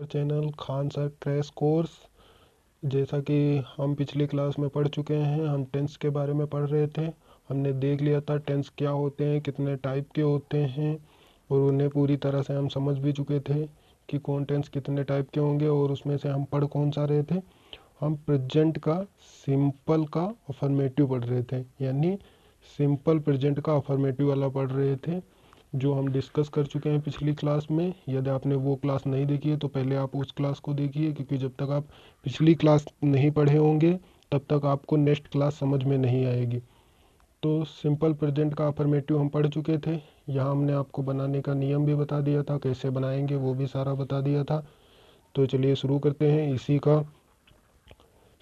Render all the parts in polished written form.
Channel Khan sir crash course. जैसा कि हम पिछली क्लास में पढ़ चुके हैं, हम टेंस के बारे में पढ़ रहे थे। हमने देख लिया था टेंस क्या होते हैं, कितने टाइप के होते हैं, और उन्हें पूरी तरह से हम समझ भी चुके थे कि कौन टेंस कितने टाइप के होंगे। और उसमें से हम पढ़ कौन सा रहे थे, हम प्रेजेंट का सिंपल का अफर्मेटिव पढ़ रहे थे, यानी सिंपल प्रेजेंट का अफर्मेटिव वाला पढ़ रहे थे, जो हम डिस्कस कर चुके हैं पिछली क्लास में। यदि आपने वो क्लास नहीं देखी है तो पहले आप उस क्लास को देखिए, क्योंकि जब तक आप पिछली क्लास नहीं पढ़े होंगे तब तक आपको नेक्स्ट क्लास समझ में नहीं आएगी। तो सिंपल प्रेजेंट का अफर्मेटिव हम पढ़ चुके थे। यहाँ हमने आपको बनाने का नियम भी बता दिया था, कैसे बनाएंगे वो भी सारा बता दिया था। तो चलिए शुरू करते हैं। इसी का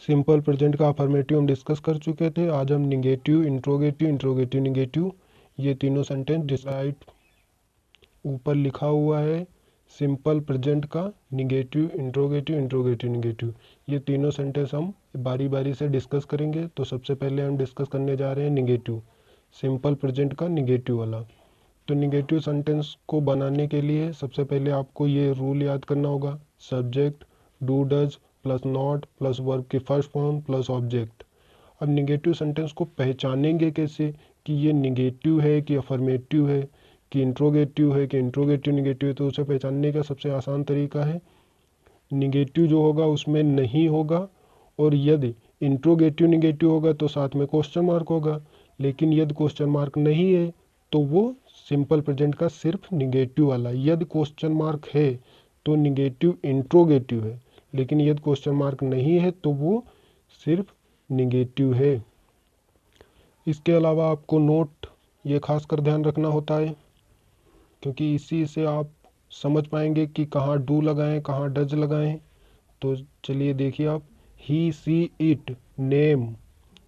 सिंपल प्रेजेंट का अफर्मेटिव हम डिस्कस कर चुके थे। आज हम निगेटिव, इंट्रोगेटिव, इंट्रोगेटिव निगेटिव, ये तीनों सेंटेंस डिस्क्राइब ऊपर लिखा हुआ है सिंपल प्रेजेंट का निगेटिव, इंट्रोगेटिव, इंट्रोगेटिव निगेटिव, ये तीनों सेंटेंस हम बारी बारी से डिस्कस करेंगे। तो सबसे पहले हम डिस्कस करने जा रहे हैं निगेटिव, सिंपल प्रेजेंट का निगेटिव वाला। तो निगेटिव सेंटेंस को बनाने के लिए सबसे पहले आपको ये रूल याद करना होगा, subject do does plus not plus verb की फर्स्ट फॉर्म प्लस ऑब्जेक्ट। अब निगेटिव सेंटेंस को पहचानेंगे कैसे कि ये निगेटिव है कि अफर्मेटिव है कि इंट्रोगेटिव है कि इंट्रोगेटिव निगेटिव है। तो उसे पहचानने का सबसे आसान तरीका है, निगेटिव जो होगा उसमें नहीं होगा, और यदि इंट्रोगेटिव निगेटिव होगा तो साथ में क्वेश्चन मार्क होगा। लेकिन यदि क्वेश्चन मार्क नहीं है तो वो सिंपल प्रेजेंट का सिर्फ निगेटिव वाला। यदि क्वेश्चन मार्क है तो निगेटिव इंट्रोगेटिव है, लेकिन यदि क्वेश्चन मार्क नहीं है तो वो सिर्फ निगेटिव है। इसके अलावा आपको नोट ये खास कर ध्यान रखना होता है, क्योंकि इसी से आप समझ पाएंगे कि कहाँ डू लगाएं, कहाँ डज लगाएं। तो चलिए देखिए आप, ही सी इट नेम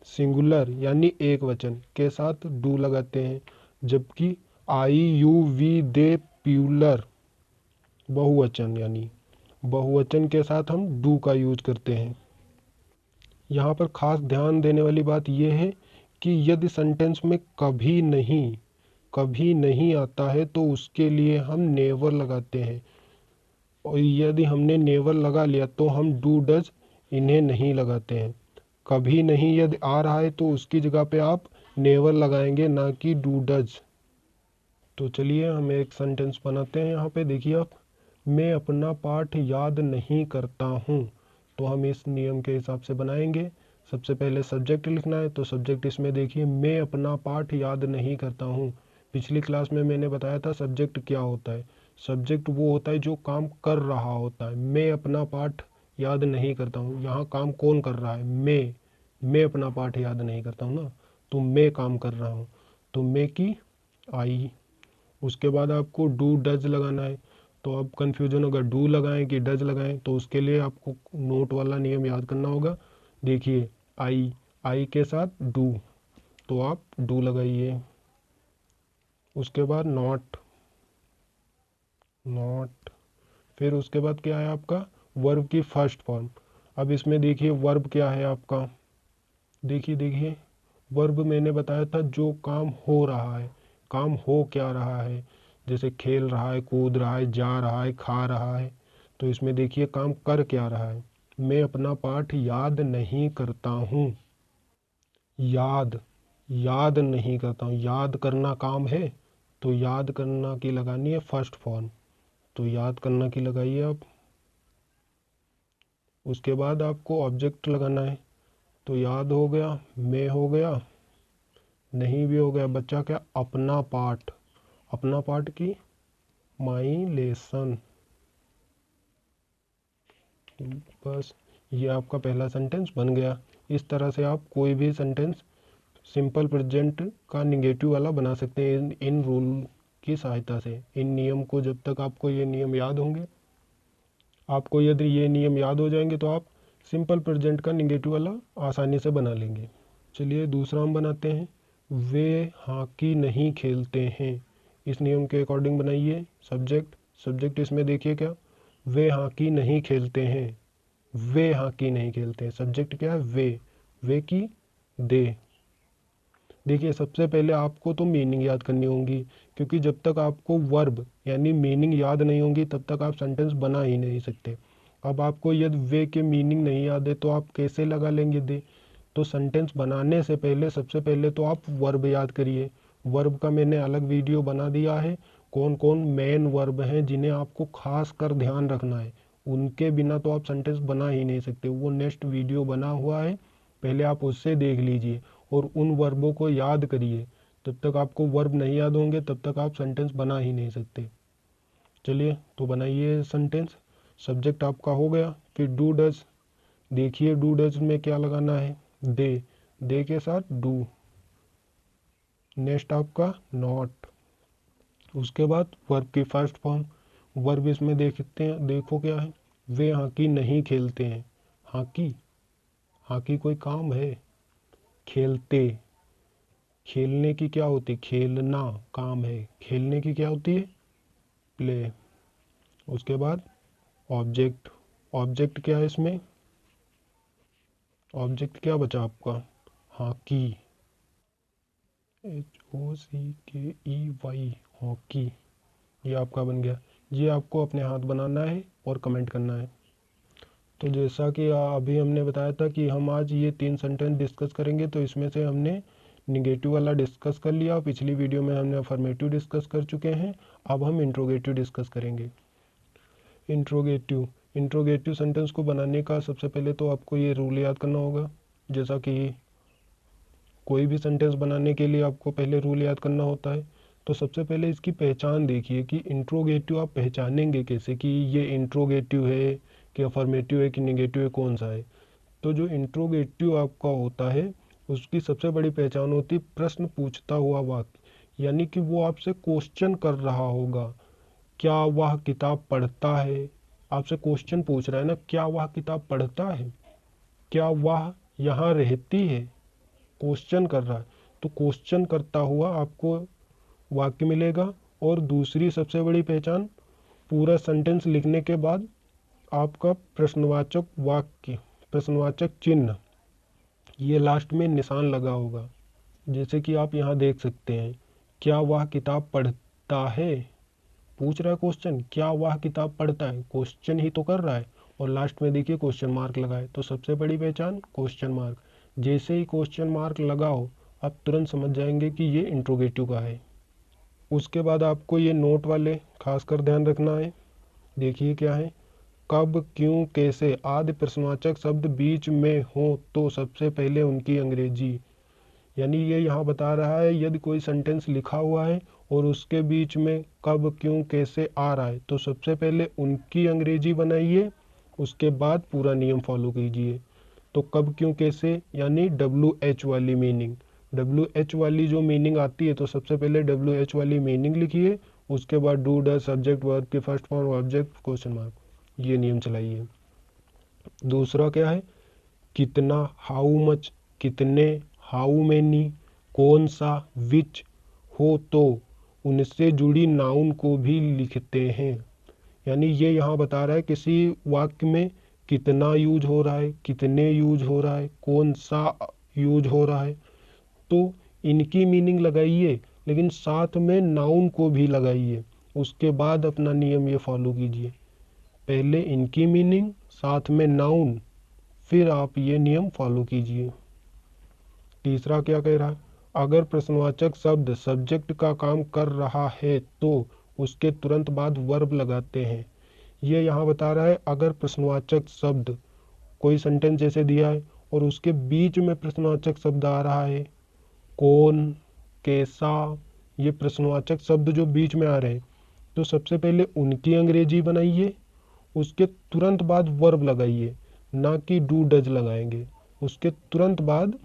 सिंगुलर यानी एक वचन के साथ डू लगाते हैं, जबकि आई यू वी दे प्यूलर बहुवचन यानी बहुवचन के साथ हम डू का यूज करते हैं। यहाँ पर खास ध्यान देने वाली बात यह है कि यदि सेंटेंस में कभी नहीं आता है तो उसके लिए हम नेवर लगाते हैं, और यदि हमने नेवर लगा लिया तो हम डू डज इन्हें नहीं लगाते हैं। कभी नहीं यदि आ रहा है तो उसकी जगह पे आप नेवर लगाएंगे, ना कि डू डज। तो चलिए हम एक सेंटेंस बनाते हैं। यहाँ पे देखिए आप, मैं अपना पाठ याद नहीं करता हूँ। तो हम इस नियम के हिसाब से बनाएंगे। सबसे पहले सब्जेक्ट लिखना है, तो सब्जेक्ट इसमें देखिए, मैं अपना पाठ याद नहीं करता हूँ। पिछली क्लास में मैंने बताया था सब्जेक्ट क्या होता है। सब्जेक्ट वो होता है जो काम कर रहा होता है। मैं अपना पाठ याद नहीं करता हूँ, यहाँ काम कौन कर रहा है, मैं अपना पाठ याद नहीं करता हूँ ना, तो मैं काम कर रहा हूँ, तो मैं की आई। उसके बाद आपको डू डज लगाना है। तो अब कन्फ्यूजन होगा डू लगाएं कि डज लगाएं, तो उसके लिए आपको नोट वाला नियम याद करना होगा। देखिए आई के साथ डू, तो आप डू लगाइए। उसके बाद नॉट, फिर उसके बाद क्या है आपका, वर्ब की फर्स्ट फॉर्म। अब इसमें देखिए वर्ब क्या है आपका, देखिए वर्ब मैंने बताया था जो काम हो रहा है। काम हो क्या रहा है, जैसे खेल रहा है, कूद रहा है, जा रहा है, खा रहा है। तो इसमें देखिए काम कर क्या रहा है, मैं अपना पाठ याद नहीं करता हूँ। याद नहीं करता हूँ, याद करना काम है, तो याद करना की लगानी है फर्स्ट फॉर्म। तो याद करना की लगाइए आप। उसके बाद आपको ऑब्जेक्ट लगाना है। तो याद हो गया, मैं हो गया, नहीं भी हो गया, बच्चा क्या, अपना पाठ की माई लेसन। बस ये आपका पहला सेंटेंस बन गया। इस तरह से आप कोई भी सेंटेंस सिंपल प्रेजेंट का निगेटिव वाला बना सकते हैं इन रूल की सहायता से। इन नियम को, जब तक आपको ये नियम याद होंगे, आपको यदि ये नियम याद हो जाएंगे तो आप सिंपल प्रेजेंट का निगेटिव वाला आसानी से बना लेंगे। चलिए दूसरा हम बनाते हैं, वे हॉकी नहीं खेलते हैं। इस नियम के अकॉर्डिंग बनाइए। सब्जेक्ट इसमें देखिए क्या, वे हॉकी नहीं खेलते हैं, वे हॉकी नहीं खेलते हैं। सब्जेक्ट क्या है, वे की दे। देखिए सबसे पहले आपको तो मीनिंग याद करनी होगी, क्योंकि जब तक आपको वर्ब यानी मीनिंग याद नहीं होगी तब तक आप सेंटेंस बना ही नहीं सकते। अब आपको यदि वे के मीनिंग नहीं याद है तो आप कैसे लगा लेंगे दे। तो सेंटेंस बनाने से पहले सबसे पहले तो आप वर्ब याद करिए। वर्ब का मैंने अलग वीडियो बना दिया है, कौन कौन मेन वर्ब हैं जिन्हें आपको खास कर ध्यान रखना है, उनके बिना तो आप सेंटेंस बना ही नहीं सकते। वो नेक्स्ट वीडियो बना हुआ है, पहले आप उससे देख लीजिए और उन वर्बों को याद करिए। जब तक आपको वर्ब नहीं याद होंगे तब तक आप सेंटेंस बना ही नहीं सकते। चलिए तो बनाइए सेंटेंस। सब्जेक्ट आपका हो गया, फिर डू डज। देखिए डू डज में क्या लगाना है, दे के साथ डू। नेक्स्ट आपका नॉट। उसके बाद वर्ब की फर्स्ट फॉर्म। वर्ब इसमें देखते हैं, देखो क्या है, वे हॉकी नहीं खेलते हैं। हॉकी, हॉकी कोई काम है? खेलते, खेलने की क्या होती, खेलना काम है, खेलने की क्या होती है, प्ले। उसके बाद ऑब्जेक्ट। ऑब्जेक्ट क्या है इसमें, ऑब्जेक्ट क्या बचा आपका, हॉकी, HOCKEY, हॉकी। ये आपका बन गया। ये आपको अपने हाथ बनाना है और कमेंट करना है। तो जैसा कि अभी हमने बताया था कि हम आज ये 3 सेंटेंस डिस्कस करेंगे, तो इसमें से हमने निगेटिव वाला डिस्कस कर लिया। पिछली वीडियो में हमने अफर्मेटिव डिस्कस कर चुके हैं। अब हम इंट्रोगेटिव डिस्कस करेंगे। इंट्रोगेटिव, इंट्रोगेटिव सेंटेंस को बनाने का सबसे पहले तो आपको ये रूल याद करना होगा। जैसा कि कोई भी सेंटेंस बनाने के लिए आपको पहले रूल याद करना होता है। तो सबसे पहले इसकी पहचान देखिए कि इंट्रोगेटिव आप पहचानेंगे कैसे कि ये इंट्रोगेटिव है कि अफर्मेटिव है कि निगेटिव है, कौन सा है। तो जो इंट्रोगेटिव आपका होता है उसकी सबसे बड़ी पहचान होती है प्रश्न पूछता हुआ वाक्य, यानी कि वो आपसे क्वेश्चन कर रहा होगा। क्या वह किताब पढ़ता है, आपसे क्वेश्चन पूछ रहा है ना, क्या वह किताब पढ़ता है, क्या वह यहाँ रहती है, क्वेश्चन कर रहा है। तो क्वेश्चन करता हुआ आपको वाक्य मिलेगा। और दूसरी सबसे बड़ी पहचान, पूरा सेंटेंस लिखने के बाद आपका प्रश्नवाचक वाक्य, प्रश्नवाचक चिन्ह, ये लास्ट में निशान लगा होगा। जैसे कि आप यहाँ देख सकते हैं, क्या वह किताब पढ़ता है, पूछ रहा है क्वेश्चन, क्या वह किताब पढ़ता है, क्वेश्चन ही तो कर रहा है। और लास्ट में देखिए क्वेश्चन मार्क लगा है। तो सबसे बड़ी पहचान क्वेश्चन मार्क। जैसे ही क्वेश्चन मार्क लगा हो आप तुरंत समझ जाएंगे कि ये इंट्रोगेटिव का है। उसके बाद आपको ये नोट वाले खासकर ध्यान रखना है। देखिए क्या है, कब, क्यों, कैसे आदि प्रश्नवाचक शब्द बीच में हो तो सबसे पहले उनकी अंग्रेजी, यानी ये यहाँ बता रहा है यदि कोई सेंटेंस लिखा हुआ है और उसके बीच में कब, क्यों, कैसे आ रहा है तो सबसे पहले उनकी अंग्रेजी बनाइए, उसके बाद पूरा नियम फॉलो कीजिए। तो कब, क्यों, कैसे यानी WH वाली मीनिंग, WH वाली जो मीनिंग आती है तो सबसे पहले WH वाली मीनिंग लिखिए। उसके बाद डू डज सब्जेक्ट वर्ब की first form object question mark, ये नियम चलाइए। दूसरा क्या है, कितना, हाउ मच, कितने, हाउ मैनी, कौन सा, विच हो तो उनसे जुड़ी नाउन को भी लिखते हैं। यानी ये यहाँ बता रहा है किसी वाक्य में कितना यूज हो रहा है, कितने यूज हो रहा है, कौन सा यूज हो रहा है। तो इनकी मीनिंग लगाइए लेकिन साथ में नाउन को भी लगाइए। उसके बाद अपना नियम ये फॉलो कीजिए, पहले इनकी मीनिंग साथ में नाउन, फिर आप ये नियम फॉलो कीजिए। तीसरा क्या कह रहा है, अगर प्रश्नवाचक शब्द सब्जेक्ट का काम कर रहा है तो उसके तुरंत बाद वर्ब लगाते हैं। ये यहाँ बता रहा है अगर प्रश्नवाचक शब्द, कोई सेंटेंस जैसे दिया है और उसके बीच में प्रश्नवाचक शब्द आ रहा है, कौन, कैसा, ये प्रश्नवाचक शब्द जो बीच में आ रहे हैं तो सबसे पहले उनकी अंग्रेजी बनाइए, उसके तुरंत बाद वर्ब लगाइए, ना कि डू डज लगाएंगे। उसके तुरंत बाद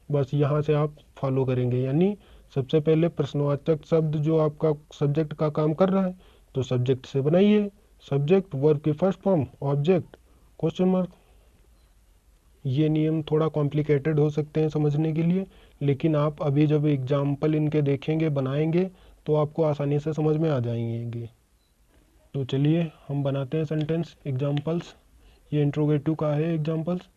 बस यहाँ से आप फॉलो करेंगे, यानी सबसे पहले प्रश्नवाचक शब्द जो आपका सब्जेक्ट का काम कर रहा है तो सब्जेक्ट से बनाइए, सब्जेक्ट वर्ब की first form object question mark. ये नियम थोड़ा कॉम्प्लिकेटेड हो सकते हैं समझने के लिए, लेकिन आप अभी जब एग्जाम्पल इनके देखेंगे बनाएंगे तो आपको आसानी से समझ में आ जाएंगे। तो चलिए हम बनाते हैं सेंटेंस एग्जाम्पल्स। ये इंट्रोगेटिव का है एग्जाम्पल्स।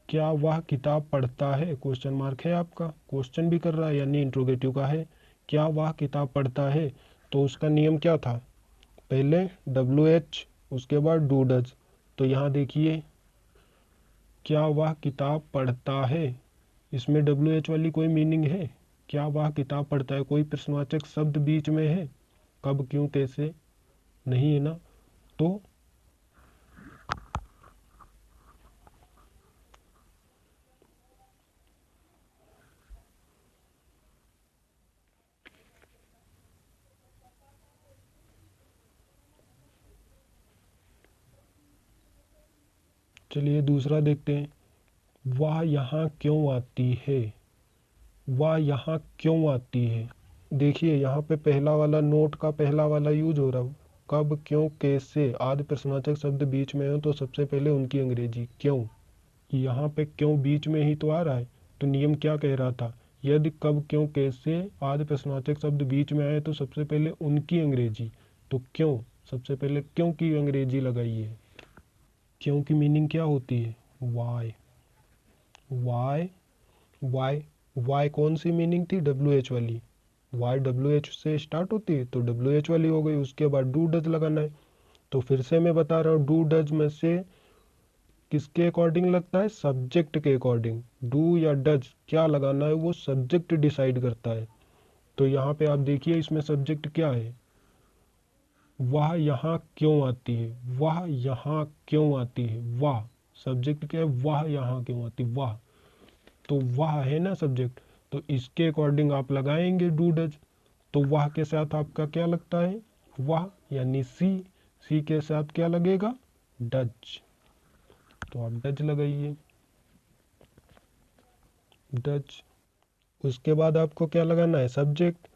क्या वह किताब पढ़ता है, क्वेश्चन मार्क है आपका, क्वेश्चन भी कर रहा है यानी इंट्रोगेटिव का है। क्या वह किताब पढ़ता है, तो उसका नियम क्या था, पहले WH उसके बाद डू डज। तो यहाँ देखिए क्या वह किताब पढ़ता है, इसमें WH वाली कोई मीनिंग है, क्या वह किताब पढ़ता है, कोई प्रश्नवाचक शब्द बीच में है, कब क्यों कैसे, नहीं है ना। तो चलिए दूसरा देखते हैं। वह यहाँ क्यों आती है, वह यहाँ क्यों आती है। देखिए यहाँ पे पहला वाला नोट का पहला वाला यूज हो रहा है, कब क्यों कैसे आदि प्रश्नवाचक शब्द बीच में हो तो सबसे पहले उनकी अंग्रेजी क्यों। यहाँ पे क्यों बीच में ही तो आ रहा है, तो नियम क्या कह रहा था, यदि कब क्यों कैसे आदि प्रश्नवाचक शब्द बीच में आए तो सबसे पहले उनकी अंग्रेजी। तो क्यों, सबसे पहले क्यों की अंग्रेजी लगाइए। क्यों की मीनिंग क्या होती है, वाई। वाई, वाई, वाई कौन सी मीनिंग थी, WH वाली। वाई WH से स्टार्ट होती है तो WH वाली हो गई, उसके बाद डू डज लगाना है। तो फिर से मैं बता रहा हूँ, डू डज में से किसके अकॉर्डिंग लगता है, सब्जेक्ट के अकॉर्डिंग। डू या डज क्या लगाना है वो सब्जेक्ट डिसाइड करता है। तो यहाँ पे आप देखिए इसमें सब्जेक्ट क्या है, वह यहाँ क्यों आती है, वह यहाँ क्यों आती है, वह सब्जेक्ट क्या है, वह यहाँ क्यों आती है, वह, तो वह है ना सब्जेक्ट। तो इसके अकॉर्डिंग आप लगाएंगे डू डज। तो वह के साथ आपका क्या लगता है, वह यानी सी, सी के साथ क्या लगेगा, डज। तो आप डज लगाइए, डज। उसके बाद आपको क्या लगाना है, सब्जेक्ट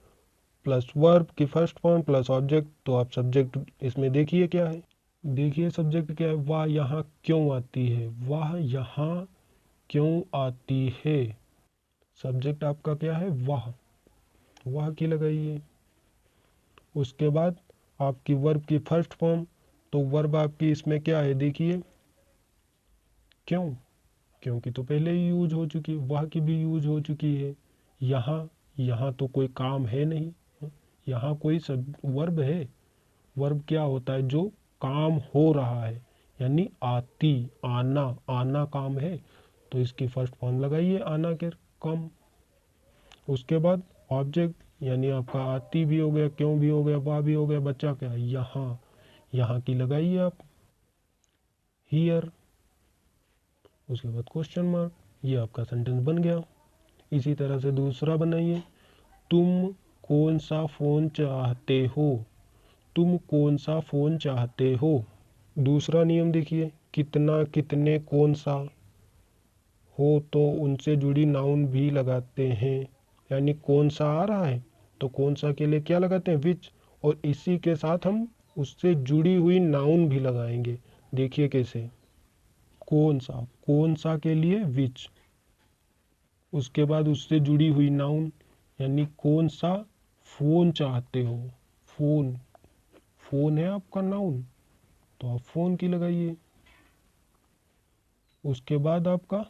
प्लस वर्ब की फर्स्ट फॉर्म प्लस ऑब्जेक्ट। तो आप सब्जेक्ट इसमें देखिए क्या है, देखिए सब्जेक्ट क्या है, वह यहाँ क्यों आती है, वह यहाँ क्यों आती है। सब्जेक्ट आपका क्या है, वह की लगाइए। उसके बाद आपकी वर्ब की फर्स्ट फॉर्म, तो वर्ब आपकी इसमें क्या है देखिए, क्यों, क्योंकि तो पहले ही यूज हो चुकी है, वह की भी यूज हो चुकी है। यहाँ, यहाँ तो कोई काम है नहीं, यहाँ कोई सब वर्ब है। वर्ब क्या होता है, जो काम हो रहा है, यानी आती, आना, आना काम है। तो इसकी फर्स्ट फॉर्म लगाइए आना के कम। उसके बाद ऑब्जेक्ट यानी आपका आती भी हो गया, क्यों भी हो गया, वह भी हो गया, बच्चा क्या है यहाँ, यहाँ की लगाइए आप, हियर। उसके बाद क्वेश्चन मार्क, ये आपका सेंटेंस बन गया। इसी तरह से दूसरा बनाइए, तुम कौन सा फ़ोन चाहते हो, तुम कौन सा फ़ोन चाहते हो। दूसरा नियम देखिए, कितना, कितने, कौन सा हो तो उनसे जुड़ी नाउन भी लगाते हैं। यानी कौन सा आ रहा है तो कौन सा के लिए क्या लगाते हैं, विच। और इसी के साथ हम उससे जुड़ी हुई नाउन भी लगाएंगे। देखिए कैसे, कौन सा के लिए विच, उसके बाद उससे जुड़ी हुई नाउन, यानी कौन सा फ़ोन चाहते हो, फ़ोन, फ़ोन है आपका नाउन, तो आप फ़ोन की लगाइए। उसके बाद आपका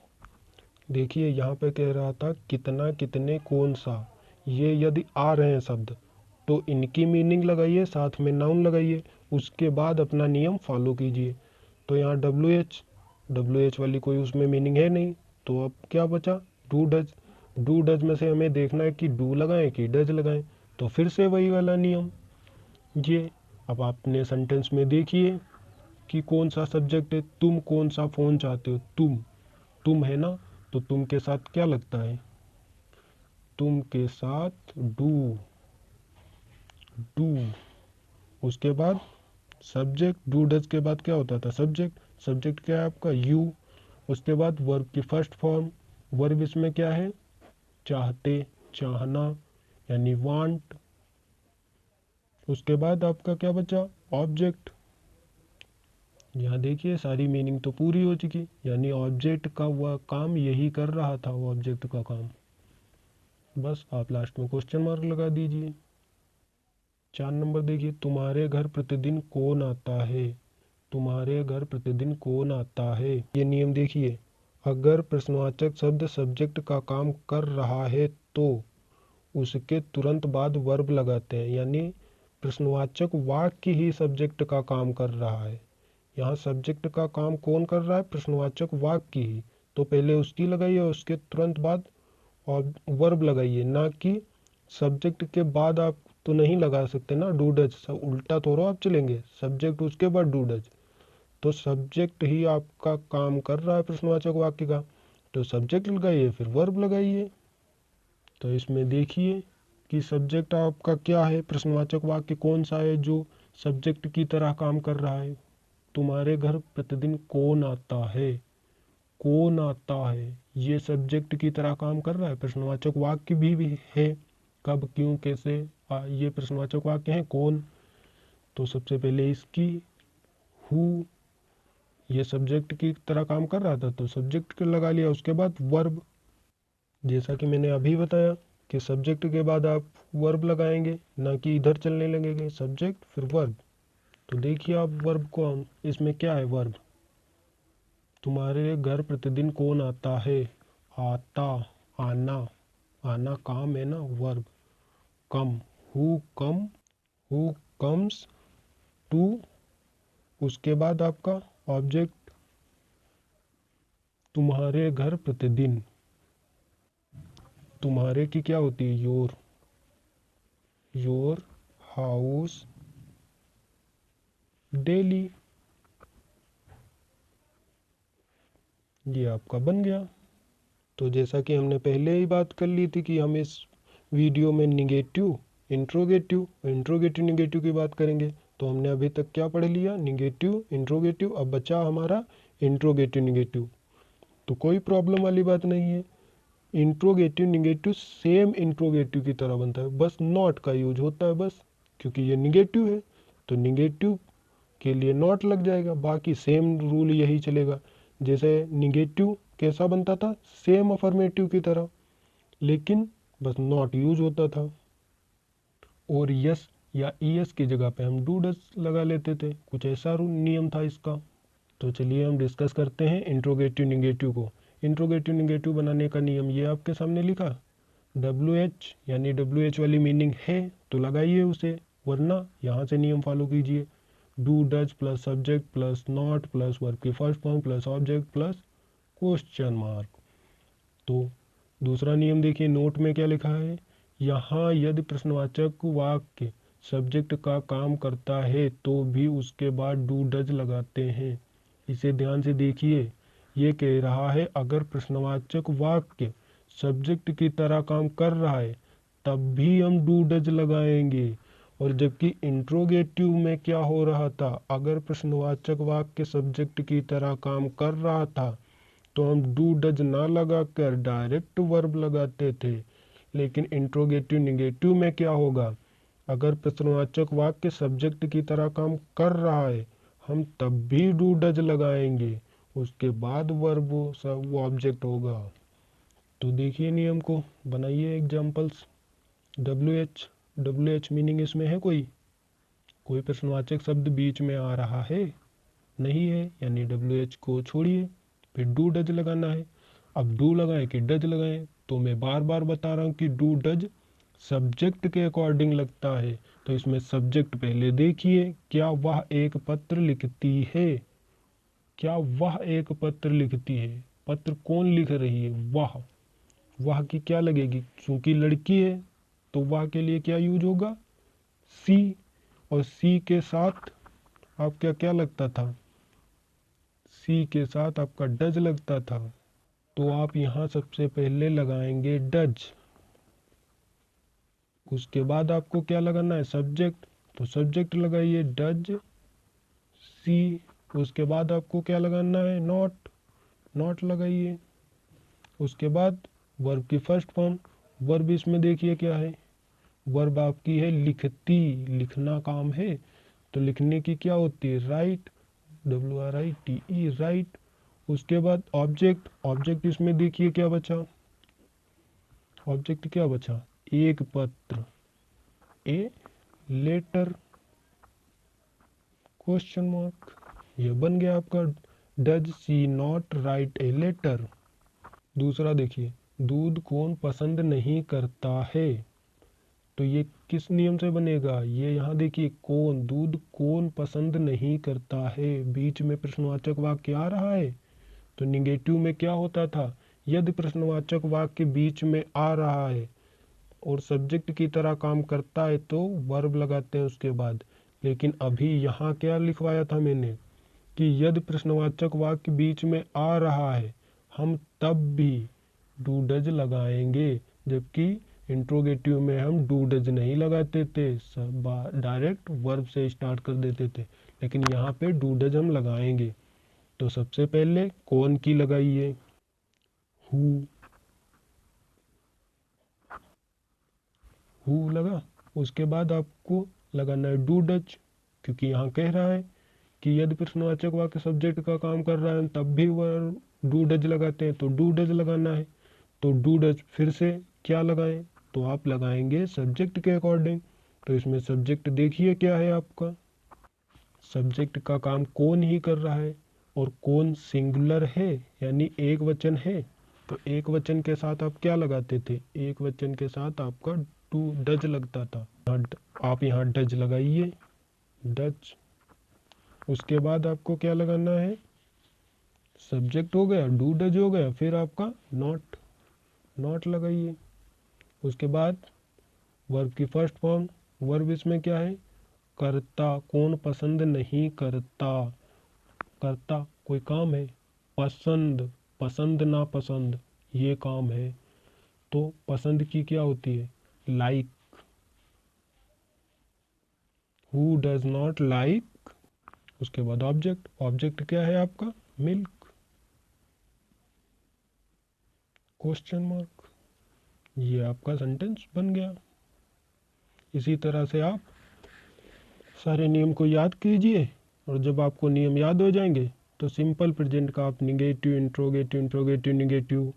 देखिए यहाँ पे कह रहा था कितना, कितने, कौन सा, ये यदि आ रहे हैं शब्द तो इनकी मीनिंग लगाइए, साथ में नाउन लगाइए। उसके बाद अपना नियम फॉलो कीजिए। तो यहाँ WH वाली कोई उसमें मीनिंग है नहीं, तो अब क्या बचा, डू डज। डू डज में से हमें देखना है कि डू लगाएं कि डज लगाएं। तो फिर से वही वाला नियम, ये अब आपने सेंटेंस में देखिए कि कौन सा सब्जेक्ट है, तुम कौन सा फ़ोन चाहते हो, तुम है ना, तो तुम के साथ क्या लगता है, तुम के साथ डू, डू। उसके बाद सब्जेक्ट, डू डज के बाद क्या होता था, सब्जेक्ट, सब्जेक्ट क्या है आपका, यू। उसके बाद वर्ब की फर्स्ट फॉर्म, वर्ब इसमें क्या है, चाहते, चाहना, यानी वांट। उसके बाद आपका क्या बचा, ऑब्जेक्ट। यहाँ देखिए सारी मीनिंग तो पूरी हो चुकी, यानी ऑब्जेक्ट का वह काम यही कर रहा था, वो ऑब्जेक्ट का काम। बस आप लास्ट में क्वेश्चन मार्क लगा दीजिए। 4 नंबर देखिए, तुम्हारे घर प्रतिदिन कौन आता है, तुम्हारे घर प्रतिदिन कौन आता है। ये नियम देखिए, अगर प्रश्नवाचक शब्द सब्जेक्ट का काम कर रहा है तो उसके तुरंत बाद वर्ब लगाते हैं, यानी प्रश्नवाचक वाक्य ही सब्जेक्ट का काम कर रहा है। यहाँ सब्जेक्ट का काम कौन कर रहा है? प्रश्नवाचक वाक्य ही। तो पहले उसकी लगाइए और उसके तुरंत बाद और वर्ब लगाइए, ना कि सब्जेक्ट के बाद आप तो नहीं लगा सकते ना डू डज, सब उल्टा थोड़ा आप चलेंगे, सब्जेक्ट उसके बाद डू डज। तो सब्जेक्ट ही आपका काम कर रहा है प्रश्नवाचक वाक्य का, तो सब्जेक्ट लगाइए फिर वर्ब लगाइए। तो इसमें देखिए कि सब्जेक्ट आपका क्या है, प्रश्नवाचक वाक्य कौन सा है जो सब्जेक्ट की तरह काम कर रहा है। तुम्हारे घर प्रतिदिन कौन आता है, कौन आता है, ये सब्जेक्ट की तरह काम कर रहा है। प्रश्नवाचक वाक्य भी है, कब, क्यों, कैसे, ये प्रश्नवाचक वाक्य है। कौन, तो सबसे पहले इसकी हु, ये सब्जेक्ट की तरह काम कर रहा था तो सब्जेक्ट के लगा लिया, उसके बाद वर्ब। जैसा कि मैंने अभी बताया कि सब्जेक्ट के बाद आप वर्ब लगाएंगे, ना कि इधर चलने लगेंगे सब्जेक्ट फिर वर्ब। तो देखिए आप वर्ब को, इसमें क्या है वर्ब। तुम्हारे घर प्रतिदिन कौन आता है, आता, आना, आना काम है ना, verb. Come, come, who comes to, उसके बाद आपका ऑब्जेक्ट तुम्हारे घर प्रतिदिन, तुम्हारे की क्या होती है योर, योर हाउस डेली, ये आपका बन गया। तो जैसा कि हमने पहले ही बात कर ली थी कि हम इस वीडियो में निगेटिव, इंट्रोगेटिव, इंट्रोगेटिव निगेटिव की बात करेंगे। तो हमने अभी तक क्या पढ़ लिया, निगेटिव, इंट्रोगेटिव, अब बचा हमारा इंट्रोगेटिव निगेटिव। तो कोई प्रॉब्लम वाली बात नहीं है। इंट्रोगेटिव निगेटिव सेम इंट्रोगेटिव की तरह बनता है, बस नॉट का यूज होता है बस, क्योंकि ये निगेटिव है तो निगेटिव के लिए नॉट लग जाएगा, बाकी सेम रूल यही चलेगा। जैसे निगेटिव कैसा बनता था, सेम अफर्मेटिव की तरह, लेकिन बस नॉट यूज होता था। और यस या ईएस की जगह पे हम डू डज लगा लेते थे, कुछ ऐसा नियम था इसका। तो चलिए हम डिस्कस करते हैं इंट्रोगेटिव निगेटिव को। इंट्रोगेटिव निगेटिव बनाने का नियम ये आपके सामने लिखा, डब्ल्यू एच, यानी डब्ल्यू एच वाली मीनिंग है तो लगाइए उसे, वरना यहाँ से नियम फॉलो कीजिए। Do does plus subject plus not plus verb की first form plus object plus question mark. तो दूसरा नियम देखिए, नोट में क्या लिखा है, यहाँ यदि प्रश्नवाचक वाक्य सब्जेक्ट का काम करता है तो भी उसके बाद डू डज लगाते हैं। इसे ध्यान से देखिए, ये कह रहा है अगर प्रश्नवाचक वाक्य सब्जेक्ट की तरह काम कर रहा है तब भी हम डू डज लगाएंगे। और जबकि इंट्रोगेटिव में क्या हो रहा था, अगर प्रश्नवाचक वाक्य सब्जेक्ट की तरह काम कर रहा था तो हम डू डज ना लगाकर डायरेक्ट वर्ब लगाते थे। लेकिन इंट्रोगेटिव निगेटिव में क्या होगा, अगर प्रश्नवाचक वाक्य सब्जेक्ट की तरह काम कर रहा है हम तब भी डू डज लगाएंगे, उसके बाद वर्ब वो ऑब्जेक्ट होगा। तो देखिए नियम को, बनाइए examples. W H, W H meaning इसमें है कोई प्रश्नवाचक शब्द बीच में आ रहा है, नहीं है, यानी डब्ल्यू एच को छोड़िए, फिर डू डज लगाना है। अब डू लगाएं कि डज लगाएं, तो मैं बार बार बता रहा हूँ कि डू डज सब्जेक्ट के अकॉर्डिंग लगता है। तो इसमें सब्जेक्ट पहले देखिए, क्या वह एक पत्र लिखती है, क्या वह एक पत्र लिखती है, पत्र कौन लिख रही है, वह की क्या लगेगी, क्योंकि लड़की है तो वह के लिए क्या यूज होगा, सी। और सी के साथ आपका क्या लगता था, सी के साथ आपका डज लगता था। तो आप यहाँ सबसे पहले लगाएंगे डज, उसके बाद आपको क्या लगाना है, सब्जेक्ट, तो सब्जेक्ट लगाइए डज सी। उसके बाद आपको क्या लगाना है, नॉट, नॉट लगाइए। उसके बाद वर्ब की फर्स्ट फॉर्म, वर्ब इसमें देखिए क्या है, वर्ब आपकी है लिखती, लिखना काम है, तो लिखने की क्या होती है, right, W R I T E, right. उसके बाद ऑब्जेक्ट, ऑब्जेक्ट इसमें देखिए क्या बचा, ऑब्जेक्ट क्या बचा, एक पत्र, ए लेटर, क्वेश्चन मार्क। ये बन गया आपका, does she not write a letter. दूसरा देखिए, दूध कौन पसंद नहीं करता है, तो ये किस नियम से बनेगा, ये यहाँ देखिए कौन, दूध कौन पसंद नहीं करता है, बीच में प्रश्नवाचक वाक्य आ रहा है। तो निगेटिव में क्या होता था, यदि प्रश्नवाचक वाक्य बीच में आ रहा है और सब्जेक्ट की तरह काम करता है तो वर्ब लगाते हैं उसके बाद। लेकिन अभी यहाँ क्या लिखवाया था मैंने कि यदि प्रश्नवाचक वाक्य बीच में आ रहा है हम तब भी डू डज लगाएंगे, जबकि इंट्रोगेटिव में हम डू डज नहीं लगाते थे, सब डायरेक्ट वर्ब से स्टार्ट कर देते थे। लेकिन यहाँ पे डू डज हम लगाएंगे। तो सबसे पहले कौन की लगाइए, हु लगा। उसके बाद आपको लगाना है डू डज, क्योंकि यहाँ कह रहा है कि यदि प्रश्नवाचक वाक्य सब्जेक्ट का काम कर रहा है तब भी वह डू डज लगाते हैं, तो डू डज लगाना है। तो डू डज फिर से क्या लगाएं, तो आप लगाएंगे सब्जेक्ट के अकॉर्डिंग। तो इसमें सब्जेक्ट देखिए क्या है आपका, सब्जेक्ट का काम कौन ही कर रहा है, और कौन सिंगुलर है यानी एक वचन है। तो एक वचन के साथ आप क्या लगाते थे, एक वचन के साथ आपका टू डज लगता था। आप यहाँ डज लगाइए, डज। उसके बाद आपको क्या लगाना है, सब्जेक्ट हो गया, डू डज हो गया, फिर आपका नॉट, नॉट लगाइए। उसके बाद वर्ब की फर्स्ट फॉर्म, वर्ब इसमें क्या है, करता, कौन पसंद नहीं करता, करता कोई काम है, पसंद, पसंद ना पसंद ये काम है। तो पसंद की क्या होती है, like, who does not like. उसके बाद ऑब्जेक्ट, ऑब्जेक्ट क्या है आपका, मिल्क, क्वेश्चन मार्क। ये आपका सेंटेंस बन गया। इसी तरह से आप सारे नियम को याद कीजिए, और जब आपको नियम याद हो जाएंगे तो सिंपल प्रेजेंट का आप निगेटिव, इंट्रोगेटिव, इंट्रोगेटिव, निगेटिव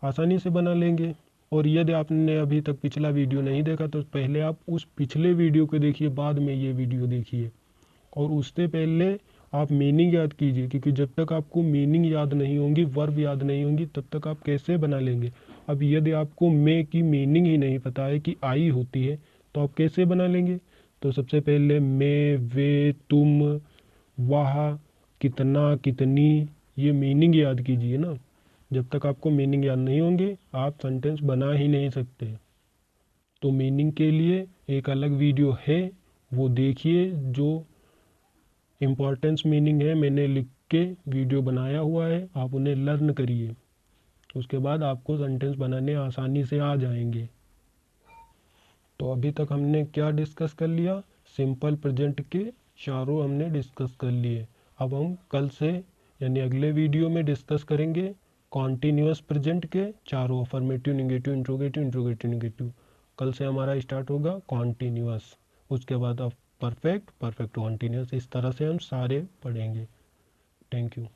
आसानी से बना लेंगे। और यदि आपने अभी तक पिछला वीडियो नहीं देखा तो पहले आप उस पिछले वीडियो को देखिए, बाद में ये वीडियो देखिए। और उससे पहले आप मीनिंग याद कीजिए, क्योंकि जब तक आपको मीनिंग याद नहीं होंगी, वर्ब याद नहीं होंगी, तब तक आप कैसे बना लेंगे। अब यदि आपको मे की मीनिंग ही नहीं पता है कि आई होती है, तो आप कैसे बना लेंगे। तो सबसे पहले मैं, वे, तुम, वह, कितना, कितनी, ये मीनिंग याद कीजिए ना। जब तक आपको मीनिंग याद नहीं होंगे आप सेंटेंस बना ही नहीं सकते। तो मीनिंग के लिए एक अलग वीडियो है, वो देखिए, जो इम्पॉर्टेंस मीनिंग है मैंने लिख के वीडियो बनाया हुआ है, आप उन्हें लर्न करिए। उसके बाद आपको सेंटेंस बनाने आसानी से आ जाएंगे। तो अभी तक हमने क्या डिस्कस कर लिया, सिंपल प्रेजेंट के चारों हमने डिस्कस कर लिए। अब हम कल से यानी अगले वीडियो में डिस्कस करेंगे कॉन्टिन्यूअस प्रेजेंट के चारों, affirmative, negative, interrogative, interrogative, negative. कल से हमारा स्टार्ट होगा कॉन्टिन्यूअस, उसके बाद अब परफेक्ट, परफेक्ट कॉन्टिन्यूअस, इस तरह से हम सारे पढ़ेंगे। Thank you.